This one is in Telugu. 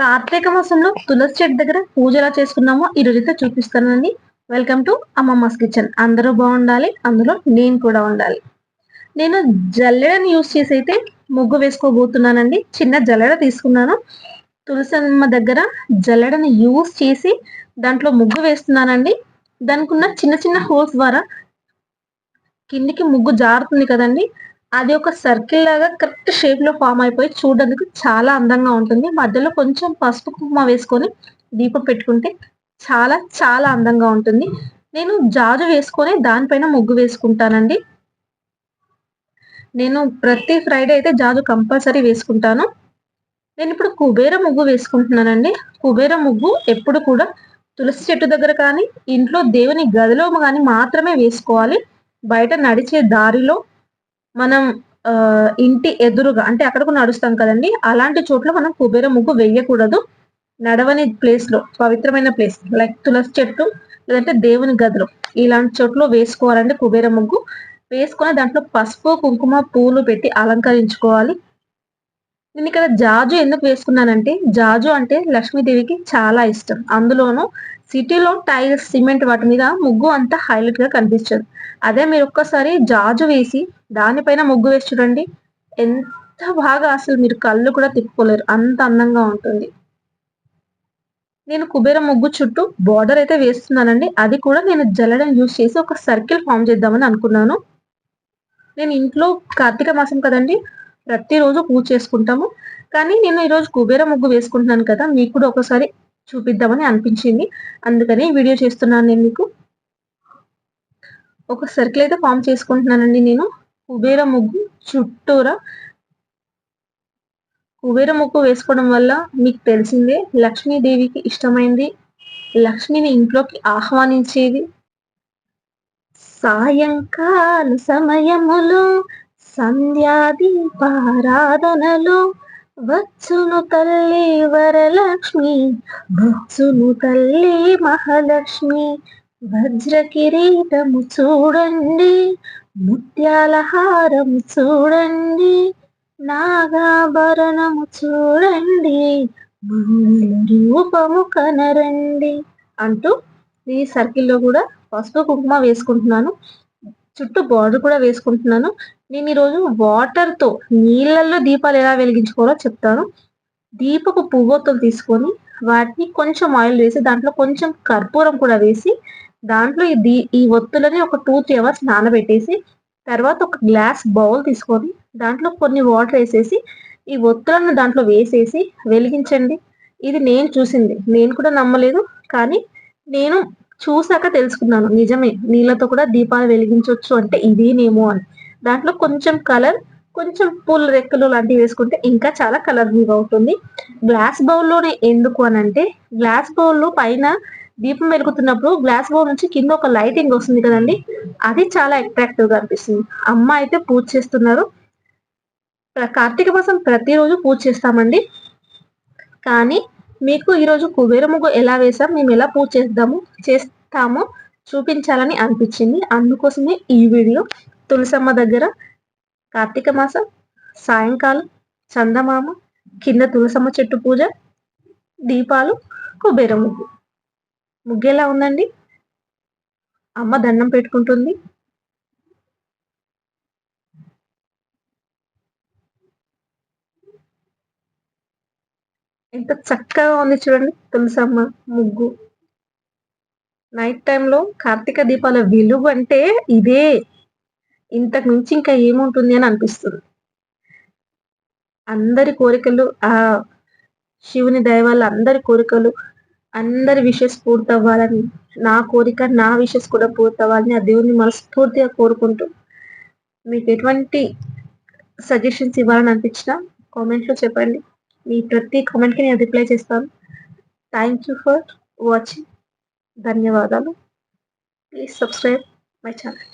కార్తీక మాసంలో తులసి చెట్టు దగ్గర పూజ ఎలా చేసుకున్నామో ఈ రోజైతే చూపిస్తానండి. Welcome to అమ్మమ్మస్ kitchen. అందరూ బాగుండాలి, అందులో నేను కూడా ఉండాలి. నేను జల్లెడని యూస్ చేసి అయితే ముగ్గు వేసుకోబోతున్నానండి. చిన్న జల్లెడ తీసుకున్నాను. తులసి అమ్మ దగ్గర జల్లెడని యూస్ చేసి దాంట్లో ముగ్గు వేస్తున్నానండి. దానికి ఉన్న చిన్న చిన్న హోల్స్ ద్వారా కిందికి ముగ్గు జారుతుంది కదండి, అది ఒక సర్కిల్ లాగా కరెక్ట్ షేప్ లో ఫామ్ అయిపోయి చూడడానికి చాలా అందంగా ఉంటుంది. మధ్యలో కొంచెం పసుపు కుంకుమ వేసుకొని దీపం పెట్టుకుంటే చాలా చాలా అందంగా ఉంటుంది. నేను జాజు వేసుకొని దానిపైన ముగ్గు వేసుకుంటానండి. నేను ప్రతి ఫ్రైడే అయితే జాజు కంపల్సరీ వేసుకుంటాను. నేను ఇప్పుడు కుబేర ముగ్గు వేసుకుంటున్నానండి. కుబేర ముగ్గు ఎప్పుడు కూడా తులసి చెట్టు దగ్గర కానీ, ఇంట్లో దేవుని గదిలో కానీ మాత్రమే వేసుకోవాలి. బయట నడిచే దారిలో మనం ఇంటి ఎదురుగా అంటే అక్కడకు నడుస్తాం కదండి, అలాంటి చోట్ల మనం కుబేర ముగ్గు వేయకూడదు. నడవని ప్లేస్ లో, పవిత్రమైన ప్లేస్ లైక్ తులసి చెట్టు లేదంటే దేవుని గదిలో, ఇలాంటి చోట్ల వేసుకోవాలంటే కుబేర ముగ్గు వేసుకొని దాంట్లో పసుపు కుంకుమ పూలు పెట్టి అలంకరించుకోవాలి. నేను ఇక్కడ జాజు ఎందుకు వేసుకున్నానంటే, జాజు అంటే లక్ష్మీదేవికి చాలా ఇష్టం. అందులోనూ సిటీలో టైల్స్ సిమెంట్ వాటి మీద ముగ్గు అంతా హైలైట్ గా కనిపించదు. అదే మీరు ఒక్కసారి జాజు వేసి దానిపైన ముగ్గు వేసి చూడండి, ఎంత బాగా, అసలు మీరు కళ్ళు కూడా తిప్పుకోలేరు, అంత అందంగా ఉంటుంది. నేను కుబేర ముగ్గు చుట్టూ బార్డర్ అయితే వేస్తున్నానండి. అది కూడా నేను జల్లెడని యూజ్ చేసి ఒక సర్కిల్ ఫామ్ చేద్దామని అనుకున్నాను. నేను ఇంట్లో కార్తీక మాసం కదండి, ప్రతిరోజు పూజ చేసుకుంటాము. కానీ నేను ఈరోజు కుబేర ముగ్గు వేసుకుంటున్నాను కదా, మీకు కూడా ఒకసారి చూపిద్దామని అనిపించింది. అందుకని వీడియో చేస్తున్నాను నేను మీకు. ఒక సర్కిల్ అయితే ఫామ్ చేసుకుంటున్నానండి నేను. కుబేర ముగ్గు చుట్టూరా కుబేర ముగ్గు వేసుకోవడం వల్ల మీకు తెలిసిందే, లక్ష్మీదేవికి ఇష్టమైంది, లక్ష్మిని ఇంట్లోకి ఆహ్వానించేది. సాయంకాల సమయములో సంధ్యాదీపారాధనలో వచ్చును తల్లి వరలక్ష్మి, వచ్చును తల్లి మహాలక్ష్మి. వజ్ర కిరీటము చూడండి, ముత్యాల హారము చూడండి, నాగాభరణము చూడండి, మంగళ రూపము కనరండి అంటూ ఈ సర్కిల్లో కూడా పసుపు కుంకుమ వేసుకుంటున్నాను. చుట్టూ బార్డర్ కూడా వేసుకుంటున్నాను. నేను ఈరోజు వాటర్ తో, నీళ్ళల్లో దీపాలు ఎలా వెలిగించుకోవాలో చెప్తాను. దీపపు పువ్వొత్తులు తీసుకొని వాటిని కొంచెం ఆయిల్ వేసి దాంట్లో కొంచెం కర్పూరం కూడా వేసి దాంట్లో ఈ ఒత్తులని ఒక 2-3 అవర్స్ నానబెట్టేసి తర్వాత ఒక గ్లాస్ బౌల్ తీసుకొని దాంట్లో కొన్ని వాటర్ వేసేసి ఈ ఒత్తులను దాంట్లో వేసేసి వెలిగించండి. ఇది నేను చూసింది, నేను కూడా నమ్మలేదు, కానీ నేను చూసాక తెలుసుకున్నాను, నిజమే నీళ్ళతో కూడా దీపాలు వెలిగించవచ్చు అంటే ఇదేనేమో అని. దాంట్లో కొంచెం కలర్, కొంచెం పూల రెక్కలు లాంటివి వేసుకుంటే ఇంకా చాలా కలర్ఫుల్ గా ఉంటుంది. గ్లాస్ బౌల్లోనే ఎందుకు అని అంటే, గ్లాస్ బౌల్లో పైన దీపం వెలుగుతున్నప్పుడు గ్లాస్ బౌల్ నుంచి కింద ఒక లైటింగ్ వస్తుంది కదండి, అది చాలా అట్రాక్టివ్ గా అనిపిస్తుంది. అమ్మ అయితే పూజ చేస్తున్నారు. కార్తీక మాసం ప్రతిరోజు పూజ చేస్తామండి, కానీ మీకు ఈరోజు కుబేర ముగ్గు ఎలా వేసాం, మేము ఎలా పూజ చేస్తామో చూపించాలని అనిపించింది. అందుకోసమే ఈ వీడియో. తులసమ్మ దగ్గర కార్తీక మాసం సాయంకాలం చందమామ కింద తులసమ్మ చెట్టు పూజ, దీపాలు, కుబేర ముగ్గు. ముగ్గు ఎలా ఉందండి? అమ్మ దండం పెట్టుకుంటుంది. ఎంత చక్కగా ఉంది చూడండి తులసమ్మ ముగ్గు. నైట్ టైంలో కార్తీక దీపాల వెలుగు అంటే ఇదే, ఇంతకు మించి ఇంకా ఏముంటుంది అని అనిపిస్తుంది. అందరి కోరికలు, ఆ శివుని దయ వల్ల అందరి కోరికలు, అందరి విషెస్ పూర్తవ్వాలని, నా కోరిక నా విషెస్ కూడా పూర్తవ్వాలని ఆ దేవుని మనస్ఫూర్తిగా కోరుకుంటూ, మీకు ఎటువంటి సజెషన్స్ ఇవ్వాలని అనిపించినా కామెంట్ లో చెప్పండి. మీ ప్రతి కామెంట్ కి నేను రిప్లై చేస్తాను. Thank you for watching. ధన్యవాదాలు. Please subscribe my channel.